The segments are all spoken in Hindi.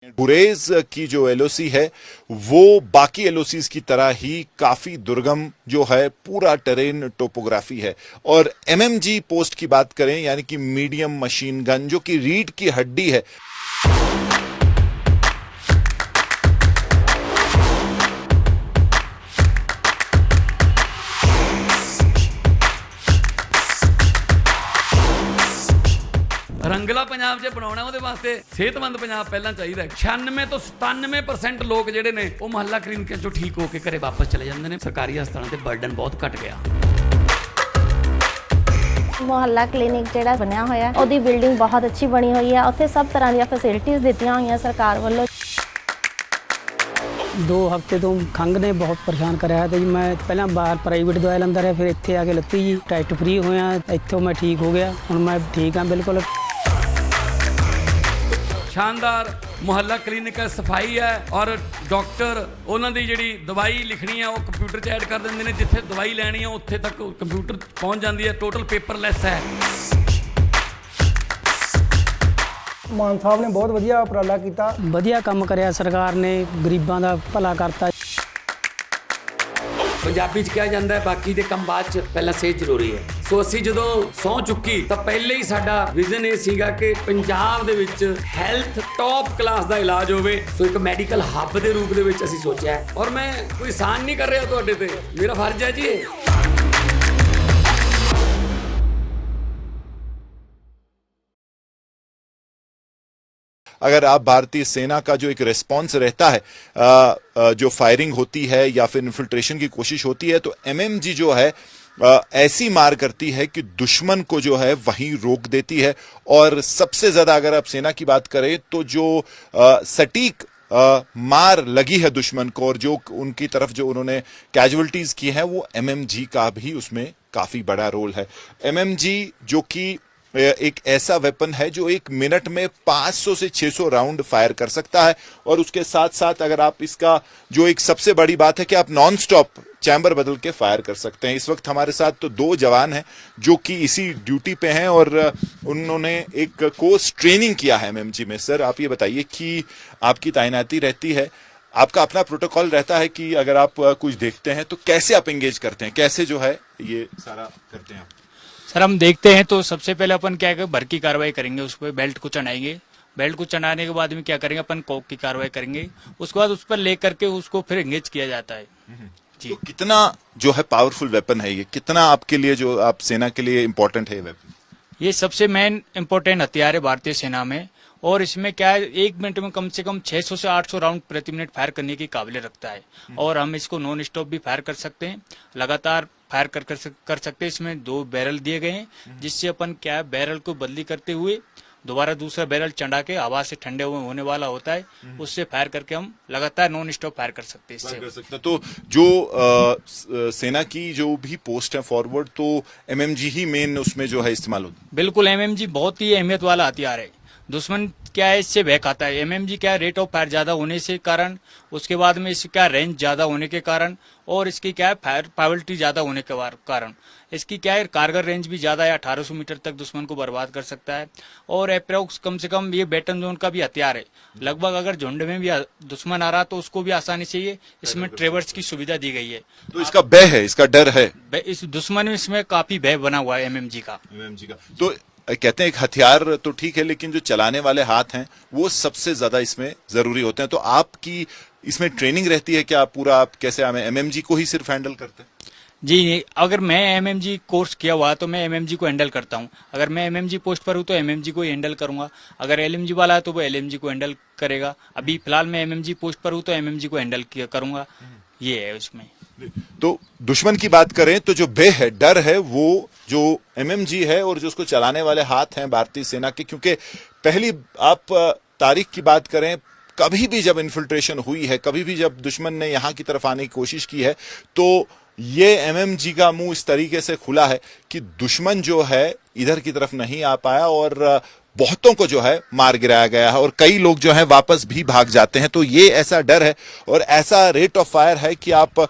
गुरेज की जो एलओसी है वो बाकी एलओसीज की तरह ही काफी दुर्गम जो है पूरा टेरेन टोपोग्राफी है। और एमएमजी पोस्ट की बात करें यानी कि मीडियम मशीन गन जो कि रीढ़ की हड्डी है। रंगला पंजाब जे बनाउणा ਉਹਦੇ ਵਾਸਤੇ ਸਿਹਤਮੰਦ ਪੰਜਾਬ ਪਹਿਲਾਂ ਚਾਹੀਦਾ। 96 ਤੋਂ 97% ਲੋਕ ਜਿਹੜੇ ਨੇ ਉਹ ਮੁਹੱਲਾ ਕਲੀਨਿਕਾਂ ਚੋਂ ਠੀਕ ਹੋ ਕੇ ਘਰੇ ਵਾਪਸ ਚਲੇ ਜਾਂਦੇ ਨੇ। ਸਰਕਾਰੀ ਹਸਪਤਾਲਾਂ ਤੇ ਬਰਡਨ ਬਹੁਤ ਘਟ ਗਿਆ। ਮੁਹੱਲਾ ਕਲੀਨਿਕ ਜਿਹੜਾ ਬਣਿਆ ਹੋਇਆ ਉਹਦੀ ਬਿਲਡਿੰਗ ਬਹੁਤ ਅੱਛੀ ਬਣੀ ਹੋਈ ਹੈ। ਉੱਥੇ ਸਭ ਤਰ੍ਹਾਂ ਦੀਆਂ ਫੈਸਿਲਿਟੀਆਂ ਦਿੱਤੀਆਂ ਹੋਈਆਂ ਸਰਕਾਰ ਵੱਲੋਂ। 2 ਹਫ਼ਤੇ ਤੋਂ ਖੰਘ ਨੇ ਬਹੁਤ ਪਰੇਸ਼ਾਨ ਕਰਿਆ ਤੇ ਜੀ ਮੈਂ ਪਹਿਲਾਂ ਬਾਹਰ ਪ੍ਰਾਈਵੇਟ ਦਵਾਈ ਲੈਂਦਾ ਰਿਹਾ, ਫਿਰ ਇੱਥੇ ਆ ਕੇ ਲੱਤੀ ਜੀ ਟੈਸਟ ਫ੍ਰੀ ਹੋਇਆ, ਇੱਥੋਂ ਮੈਂ ਠੀਕ ਹੋ ਗਿਆ। ਹੁਣ ਮੈਂ ਠੀਕ ਹਾਂ ਬਿਲਕੁਲ। शानदार मुहल्ला क्लिनिक है, सफाई है और डॉक्टर उन्होंने जी दवाई लिखनी है वो कंप्यूटर च ऐड कर देंगे ने। जिथे दवाई लैनी है उत्थे तक कंप्यूटर पहुँच जाती है। टोटल पेपरलैस है। ਮਾਨ ਸਾਹਿਬ ਨੇ ਬਹੁਤ ਵਧੀਆ ਉਪਰਾਲਾ ਕੀਤਾ। ਵਧੀਆ ਕੰਮ ਕਰਿਆ ਸਰਕਾਰ ਨੇ, ਗਰੀਬਾਂ ਦਾ ਭਲਾ ਕਰਤਾ। पंजाबी च कहा जाता है बाकी दे कम बाद च पहला सेहत जरूरी है। सो असी जो सौ चुकी तो पहले ही साडा विजन ये सीगा कि पंजाब दे विच हैल्थ टॉप क्लास दा इलाज होवे। सो एक मैडिकल हब दे रूप दे विच असी सोचा है और मैं कोई एहसान नहीं कर रहा तुहाडे ते, मेरा फर्ज है जी। अगर आप भारतीय सेना का जो एक रिस्पॉन्स रहता है जो फायरिंग होती है या फिर इन्फिल्ट्रेशन की कोशिश होती है तो एमएमजी जो है ऐसी मार करती है कि दुश्मन को जो है वहीं रोक देती है। और सबसे ज्यादा अगर आप सेना की बात करें तो जो सटीक मार लगी है दुश्मन को और जो उनकी तरफ जो उन्होंने कैजुअलिटीज की है वो एमएमजी का भी उसमें काफी बड़ा रोल है। एमएमजी जो कि एक ऐसा वेपन है जो 1 मिनट में 500 से 600 राउंड फायर कर सकता है। और उसके साथ साथ अगर आप इसका जो एक सबसे बड़ी बात है कि आप नॉन स्टॉप चैम्बर बदल के फायर कर सकते हैं। इस वक्त हमारे साथ तो 2 जवान हैं जो कि इसी ड्यूटी पे हैं और उन्होंने एक कोर्स ट्रेनिंग किया है एमएमजी में। सर आप ये बताइए कि आपकी तैनाती रहती है, आपका अपना प्रोटोकॉल रहता है कि अगर आप कुछ देखते हैं तो कैसे आप एंगेज करते हैं, कैसे जो है ये सारा करते हैं आप? सर हम देखते हैं तो सबसे पहले अपन क्या है भर की कार्रवाई करेंगे, उस पर बेल्ट को चढ़ाएंगे। बेल्ट को चढ़ाने के बाद में क्या करेंगे अपन कॉक की कार्रवाई करेंगे। उसके बाद उस पर ले करके उसको फिर एंगेज किया जाता है जी। तो कितना जो है पावरफुल वेपन है ये, कितना आपके लिए जो आप सेना के लिए इम्पोर्टेंट है ये वेपन? ये सबसे मेन इम्पोर्टेंट हथियार है भारतीय सेना में। और इसमें क्या है 1 मिनट में कम से कम 600 से 800 राउंड प्रति मिनट फायर करने की काबिलियत रखता है। और हम इसको नॉन स्टॉप भी फायर कर सकते हैं, लगातार फायर कर सकते हैं। इसमें 2 बैरल दिए गए हैं जिससे अपन क्या है बैरल को बदली करते हुए दोबारा दूसरा बैरल चढ़ा के हवा से ठंडे हुए होने वाला होता है, उससे फायर करके हम लगातार नॉन स्टॉप फायर कर सकते हैं इससे। तो जो सेना की जो भी पोस्ट है फॉरवर्ड तो एमएमजी ही मेन उसमें जो है इस्तेमाल होता है। बिल्कुल एमएमजी बहुत ही अहमियत वाला हथियार है। दुश्मन क्या है इससे भय खाता है। एमएमजी क्या है रेट ऑफ फायर ज्यादा होने से कारण, उसके बाद में इसकी क्या रेंज ज्यादा होने के कारण और इसकी क्या है फायर पावलिटी ज्यादा होने के कारण इसकी क्या है कारगर रेंज भी ज्यादा है। 1800 मीटर तक दुश्मन को बर्बाद कर सकता है। और अप्रोक्स कम से कम ये बैटन जोन का भी हथियार है। लगभग अगर झुंड में भी दुश्मन आ रहा तो उसको भी आसानी से ये इसमें ट्रेवर्स की सुविधा दी गई है। तो इसका भय है, इसका डर है, इस दुश्मन में इसमें काफी भय बना हुआ है एमएमजी का। तो कहते हैं एक हथियार तो ठीक है लेकिन जो चलाने वाले हाथ हैं वो सबसे ज्यादा इसमें जरूरी होते हैं। तो आपकी इसमें ट्रेनिंग रहती है क्या पूरा, आप कैसे हमें एमएमजी को ही सिर्फ हैंडल करते हैं? जी अगर मैं एमएमजी कोर्स किया हुआ तो मैं एमएमजी को हैंडल करता हूं। अगर मैं एमएमजी पोस्ट पर हूं तो एमएमजी को ही हैंडल करूंगा। अगर एलएमजी वाला है तो वो एलएमजी को हैंडल करेगा। अभी फिलहाल मैं एमएमजी पोस्ट पर हूं तो एमएमजी को हैंडल करूंगा। ये है उसमें। तो दुश्मन की बात करें तो जो भय है, डर है, वो जो एमएमजी है और जो उसको चलाने वाले हाथ हैं भारतीय सेना के। क्योंकि पहली आप तारीख की बात करें, कभी भी जब इन्फिल्ट्रेशन हुई है, कभी भी जब दुश्मन ने यहां की तरफ आने की कोशिश की है तो ये एमएमजी का मुंह इस तरीके से खुला है कि दुश्मन जो है इधर की तरफ नहीं आ पाया और बहुतों को जो है मार गिराया गया है और कई लोग जो है वापस भी भाग जाते हैं। तो ये ऐसा डर है और ऐसा रेट ऑफ फायर है कि आप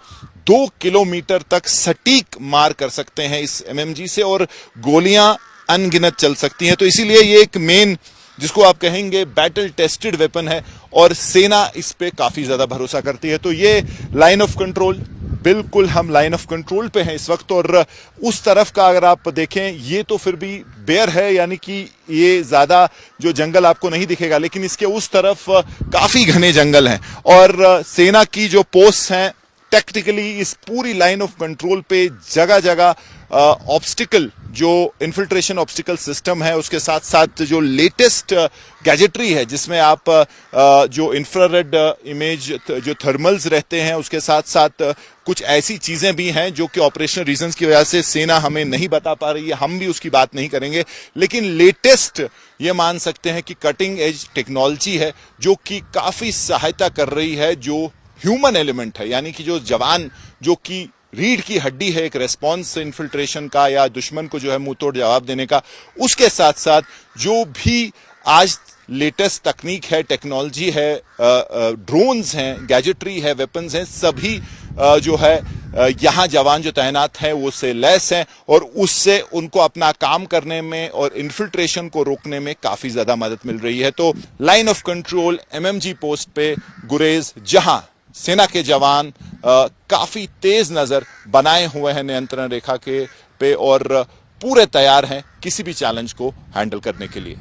2 किलोमीटर तक सटीक मार कर सकते हैं इस एमएमजी से और गोलियां अनगिनत चल सकती हैं। तो इसीलिए ये एक मेन जिसको आप कहेंगे बैटल टेस्टेड वेपन है और सेना इस पे काफी ज्यादा भरोसा करती है। तो ये लाइन ऑफ कंट्रोल, बिल्कुल हम लाइन ऑफ कंट्रोल पे हैं इस वक्त, और उस तरफ का अगर आप देखें ये तो फिर भी बेयर है, यानी कि ये ज्यादा जो जंगल आपको नहीं दिखेगा, लेकिन इसके उस तरफ काफी घने जंगल हैं और सेना की जो पोस्ट हैं टैक्टिकली इस पूरी लाइन ऑफ कंट्रोल पे जगह जगह ऑब्स्टिकल जो इन्फिल्ट्रेशन ऑब्स्टिकल सिस्टम है, उसके साथ साथ जो लेटेस्ट गैजेटरी है जिसमें आप जो इंफ्रारेड इमेज जो थर्मल्स रहते हैं, उसके साथ साथ कुछ ऐसी चीजें भी हैं जो कि ऑपरेशनल रीजंस की वजह से सेना हमें नहीं बता पा रही है, हम भी उसकी बात नहीं करेंगे, लेकिन लेटेस्ट ये मान सकते हैं कि कटिंग एज टेक्नोलॉजी है जो कि काफी सहायता कर रही है जो ह्यूमन एलिमेंट है, यानी कि जो जवान जो कि रीढ़ की हड्डी है एक रेस्पॉन्स इन्फिल्ट्रेशन का या दुश्मन को जो है मुंह तोड़ जवाब देने का, उसके साथ साथ जो भी आज लेटेस्ट तकनीक है, टेक्नोलॉजी है, ड्रोन्स हैं, गैजेटरी है, वेपन्स हैं, सभी जो है यहाँ जवान जो तैनात हैं वो से लैस हैं और उससे उनको अपना काम करने में और इन्फिल्ट्रेशन को रोकने में काफी ज्यादा मदद मिल रही है। तो line of control MMG post पे गुरेज, जहां सेना के जवान काफी तेज नजर बनाए हुए हैं नियंत्रण रेखा के पे और पूरे तैयार हैं किसी भी चैलेंज को हैंडल करने के लिए।